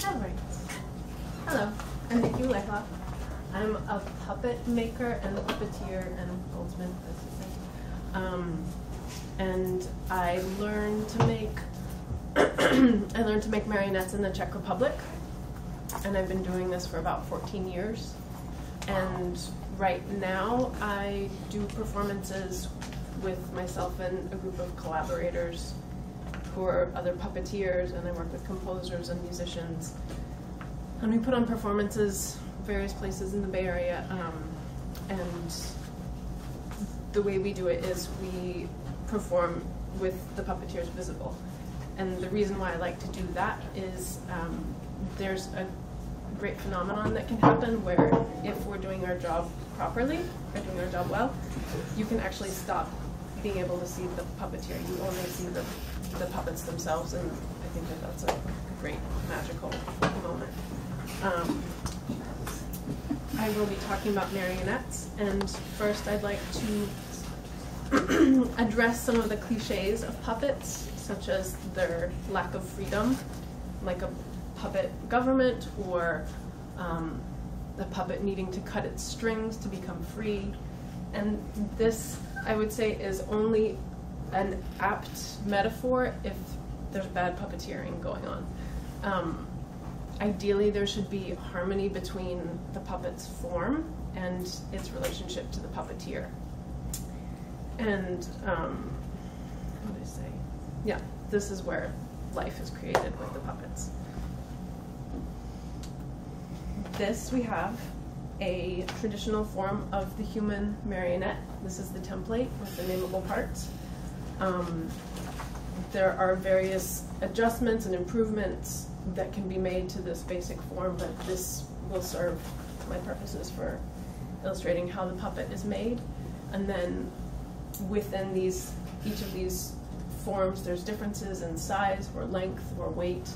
Alright. Hello, I'm Niki Ulehla. I'm a puppet maker and a puppeteer and goldsmith, as you say. And I learned to make marionettes in the Czech Republic, and I've been doing this for about 14 years. And right now I do performances with myself and a group of collaborators who are other puppeteers, and I work with composers and musicians. And we put on performances various places in the Bay Area, and the way we do it is we perform with the Puppeteers Visible. And the reason why I like to do that is there's a great phenomenon that can happen where if we're doing our job properly, or doing our job well, you can actually stop being able to see the puppeteer. You only see the puppets themselves, and I think that that's a great magical moment. I will be talking about marionettes, and first I'd like to address some of the cliches of puppets, such as their lack of freedom, like a puppet government, or the puppet needing to cut its strings to become free. And this, I would say, is only an apt metaphor if there's bad puppeteering going on. Ideally, there should be harmony between the puppet's form and its relationship to the puppeteer. And what did I say? Yeah, this is where life is created with the puppets. This, we have a traditional form of the human marionette. This is the template with the nameable parts. There are various adjustments and improvements that can be made to this basic form, but this will serve my purposes for illustrating how the puppet is made. And then within each of these forms, there's differences in size or length or weight,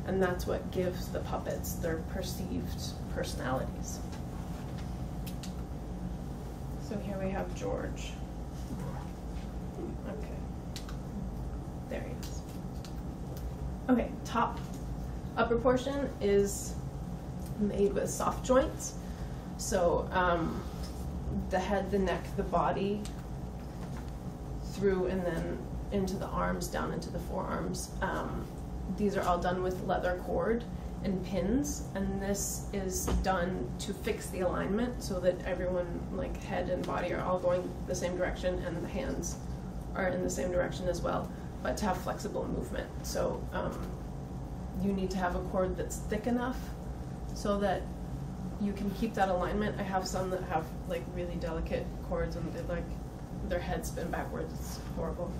and that's what gives the puppets their perceived personalities. So here we have George. Okay, there he is. Okay, upper portion is made with soft joints. So the head, the neck, the body, through and then into the arms, down into the forearms. These are all done with leather cord and pins, and this is done to fix the alignment so that everyone, like head and body, are all going the same direction, and the hands are in the same direction as well, but to have flexible movement. So you need to have a cord that's thick enough so that you can keep that alignment. I have some that have like really delicate cords and they their heads spin backwards. It's horrible.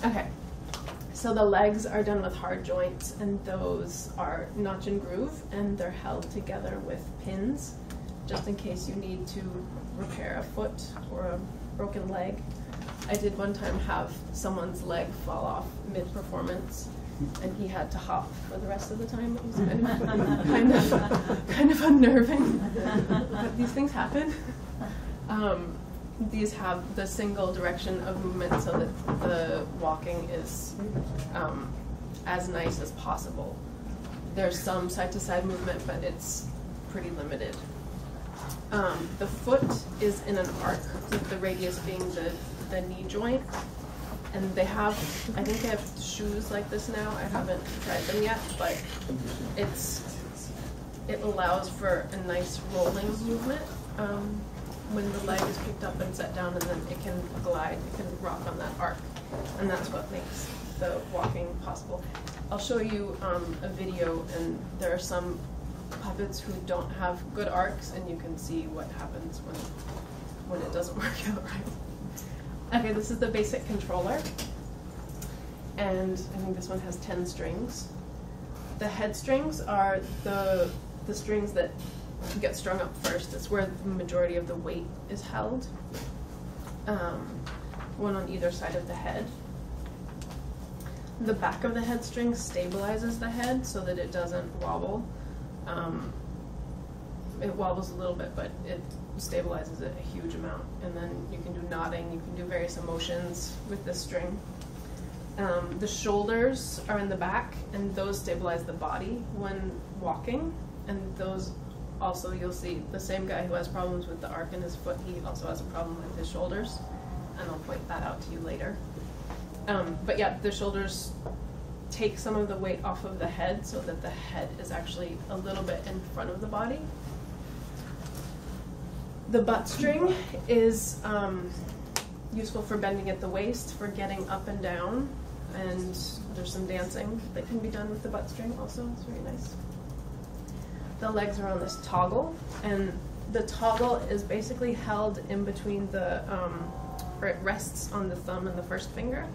Okay, so the legs are done with hard joints, and those are notch and groove, and they're held together with pins, just in case you need to repair a foot or a broken leg. I did one time have someone's leg fall off mid-performance, and he had to hop for the rest of the time. It was kind of unnerving, but these things happen. These have the single direction of movement so that the walking is as nice as possible. There's some side-to-side movement, but it's pretty limited. The foot is in an arc, with the radius being the knee joint. And they have, I think they have shoes like this now. I haven't tried them yet, but it allows for a nice rolling movement when the leg is picked up and set down, and then it can glide, it can rock on that arc. And that's what makes the walking possible. I'll show you a video, and there are some puppets who don't have good arcs, and you can see what happens when it doesn't work out right. Okay, this is the basic controller, and I think this one has 10 strings. The head strings are the strings that get strung up first. It's where the majority of the weight is held, one on either side of the head. The back of the head string stabilizes the head so that it doesn't wobble. It wobbles a little bit, but it stabilizes it a huge amount. And then you can do knotting, you can do various emotions with this string. The shoulders are in the back, and those stabilize the body when walking. And those also, you'll see the same guy who has problems with the arc in his foot, he also has a problem with his shoulders. And I'll point that out to you later. But yeah, the shoulders take some of the weight off of the head so that the head is actually a little bit in front of the body. The butt string is useful for bending at the waist, for getting up and down, and there's some dancing that can be done with the butt string also. It's very nice. The legs are on this toggle, and the toggle is basically held in between the, or it rests on the thumb and the first finger,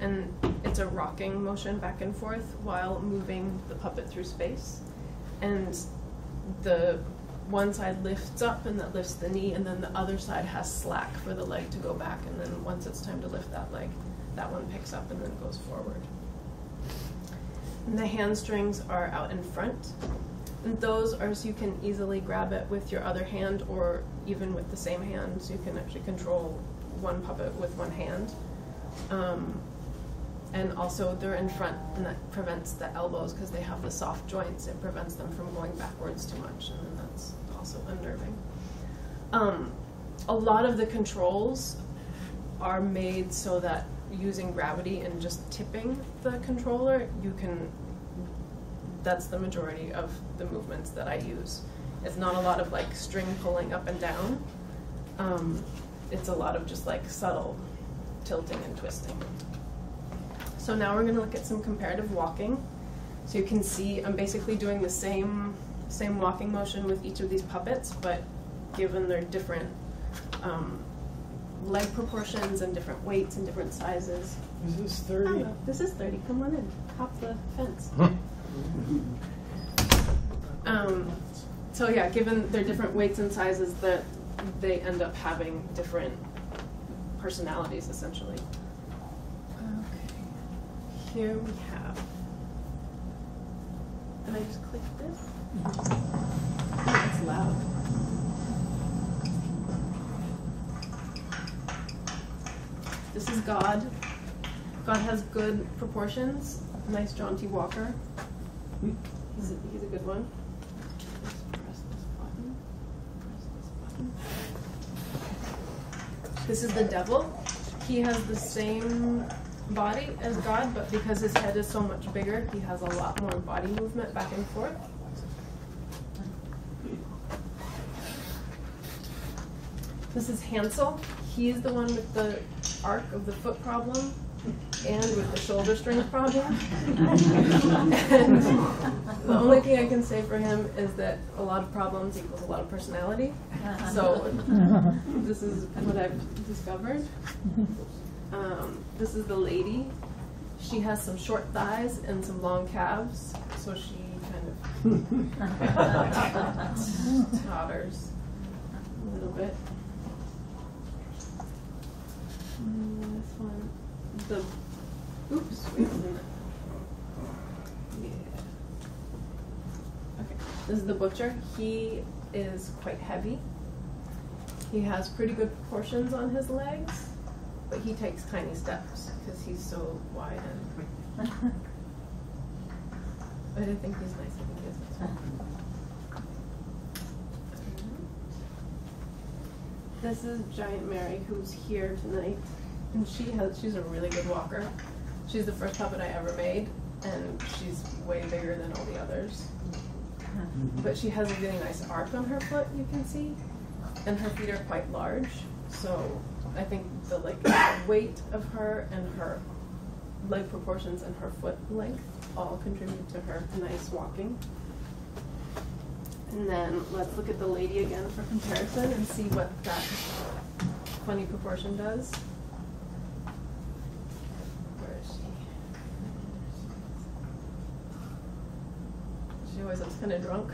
and it's a rocking motion back and forth while moving the puppet through space. And the one side lifts up, and that lifts the knee, and then the other side has slack for the leg to go back, and then once it's time to lift that leg, that one picks up and then goes forward. And the hamstrings are out in front, and those are so you can easily grab it with your other hand or even with the same hand, so you can actually control one puppet with one hand. And also they're in front, and that prevents the elbows because they have the soft joints. It prevents them from going backwards too much, and then that's also unnerving. A lot of the controls are made so that using gravity and just tipping the controller, you can, that's the majority of the movements that I use. It's not a lot of like string pulling up and down. It's a lot of just like subtle tilting and twisting. So now we're going to look at some comparative walking. So you can see I'm basically doing the same walking motion with each of these puppets, but given their different leg proportions and different weights and different sizes. Is this 30? Oh, this is 30. Come on in. Hop the fence. So yeah, given their different weights and sizes, that they end up having different personalities, essentially. Here we have, and I just click this. Oh, it's loud. This is God. God has good proportions, nice jaunty walker. He's a good one. Just press this button. Press this button. This is the devil. He has the same body as God, but because his head is so much bigger, he has a lot more body movement back and forth. This is Hansel. He's the one with the arc of the foot problem and with the shoulder strength problem. And the only thing I can say for him is that a lot of problems equals a lot of personality. So this is what I've discovered. This is the lady. She has some short thighs and some long calves, so she kind of totters a little bit. This one, oops, wait a minute. Yeah. Okay, this is the butcher. He is quite heavy. He has pretty good proportions on his legs, but he takes tiny steps because he's so wide and. But I think he's nice. I think he has nice one. This is Giant Mary, who's here tonight, and she's a really good walker. She's the first puppet I ever made, and she's way bigger than all the others. But she has a really nice arc on her foot, you can see, and her feet are quite large. So I think the weight of her and her leg proportions and her foot length all contribute to her nice walking. And then let's look at the lady again for comparison and see what that funny proportion does. Where is she? She always looks kind of drunk.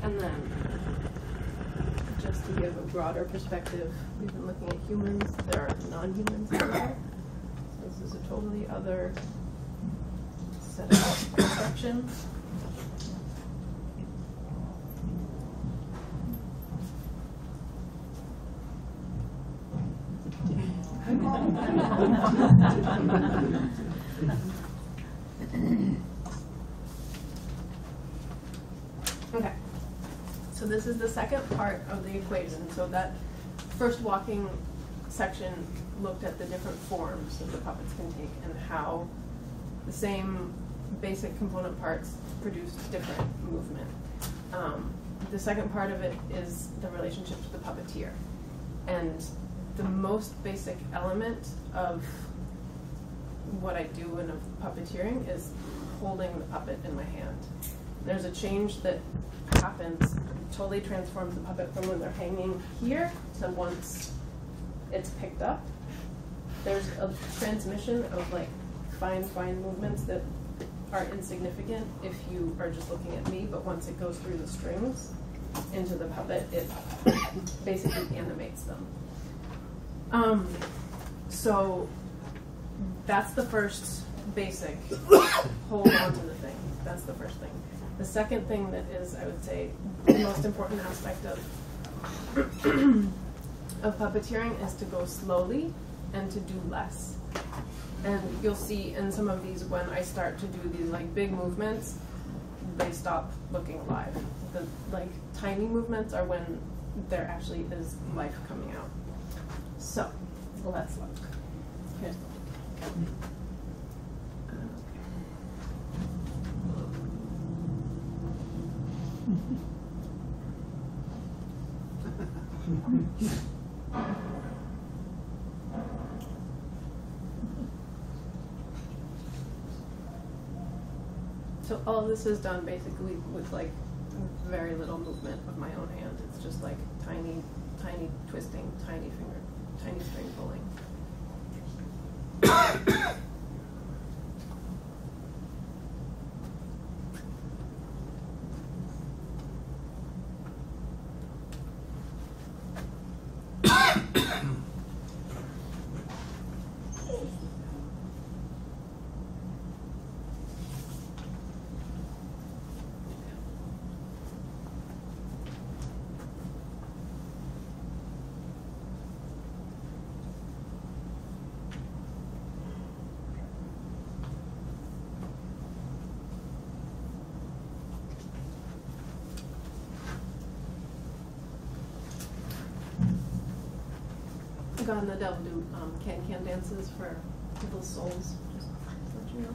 And then, just to give a broader perspective, we've been looking at humans. There are non-humans out there. So this is a totally other set of construction. Okay, so this is the second part of the equation. So that first walking section looked at the different forms that the puppets can take and how the same basic component parts produce different movement. The second part of it is the relationship to the puppeteer. And the most basic element of what I do in a puppeteering is holding the puppet in my hand. There's a change that happens, totally transforms the puppet from when they're hanging here to once it's picked up. There's a transmission of like fine movements that are insignificant if you are just looking at me, but once it goes through the strings into the puppet, it basically animates them. So that's the first basic, hold on to the thing. That's the first thing. The second thing that is, I would say, the most important aspect of puppeteering is to go slowly and to do less. And you'll see in some of these when I start to do these like big movements, they stop looking alive. The like tiny movements are when there actually is life coming out. So let's look. Here's the look. So all of this is done basically with like very little movement of my own hand. It's just like tiny twisting, tiny string pulling. God and the devil do can dances for people's souls. Just to let you know.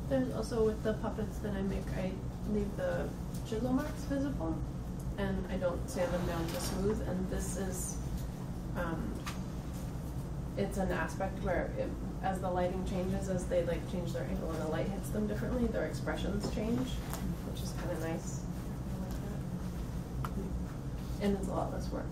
There's also with the puppets that I make, I leave the chisel marks visible, and I don't sand them down to smooth. And this is, it's an aspect where as the lighting changes, as they like change their angle and the light hits them differently, their expressions change, which is kind of nice. I like that. And it's a lot less work.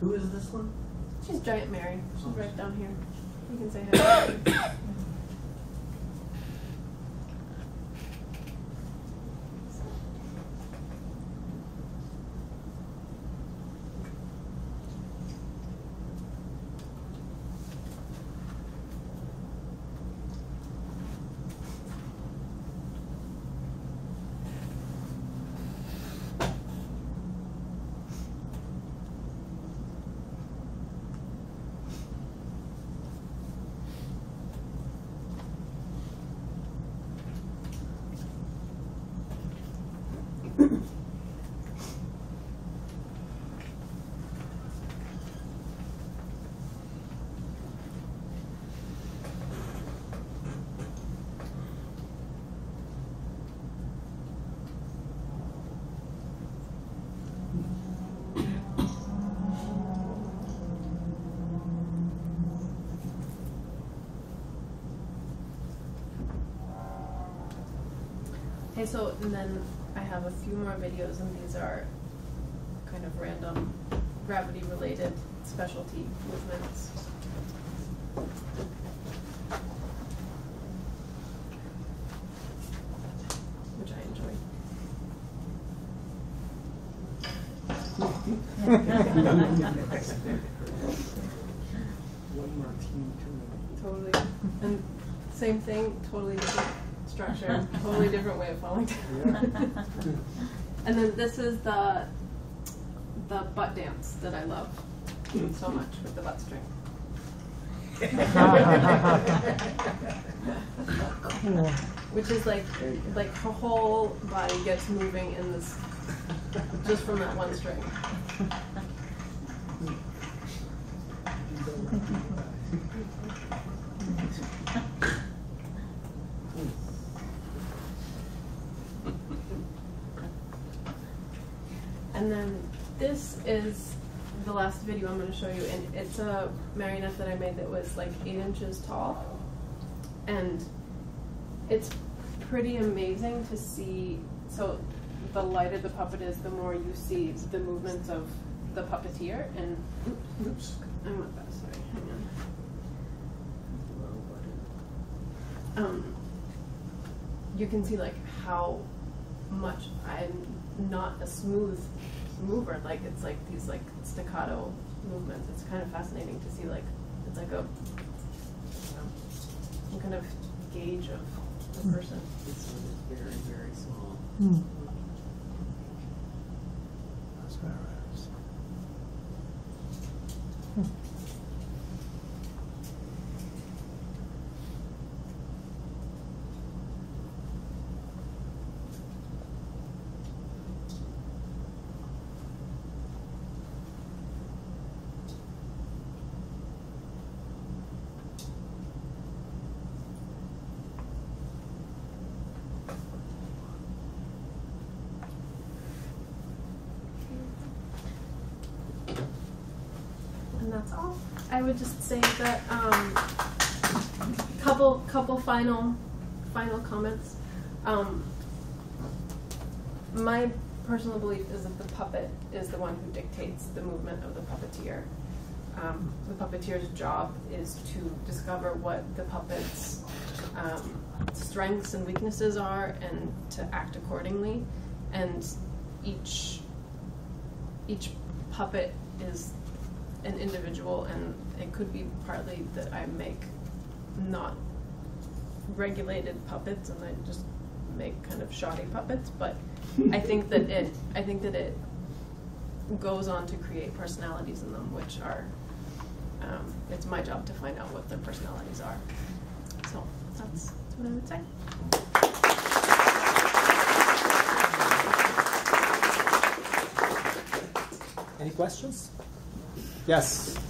Who is this one? She's Giant Mary. She's right down here. You can say hi. Okay, so and then I have a few more videos, and these are kind of random gravity-related specialty movements. Which I enjoy. One martini, too. Totally. And same thing, totally different structure, totally different way of falling down. And then this is the butt dance that I love so much with the butt string. Cool. Which is like her whole body gets moving in this just from that one string. And then this is the last video I'm going to show you, and it's a marionette that I made that was like 8 inches tall, and it's pretty amazing to see. So the lighter the puppet is, the more you see the movements of the puppeteer. And oops, I'm not that sorry. Hang on. You can see like how much I'm not a smooth mover. Like it's like these like staccato movements. It's kind of fascinating to see. Like it's like a some kind of gauge of the person. This one is very, very small. That's very nice. And that's all. I would just say that couple final comments. My personal belief is that the puppet is the one who dictates the movement of the puppeteer. The puppeteer's job is to discover what the puppet's strengths and weaknesses are, and to act accordingly. And each puppet is an individual, and it could be partly that I make not regulated puppets and I just make kind of shoddy puppets, but I think that it goes on to create personalities in them, which are it's my job to find out what their personalities are. So that's what I would say. Any questions? Yes.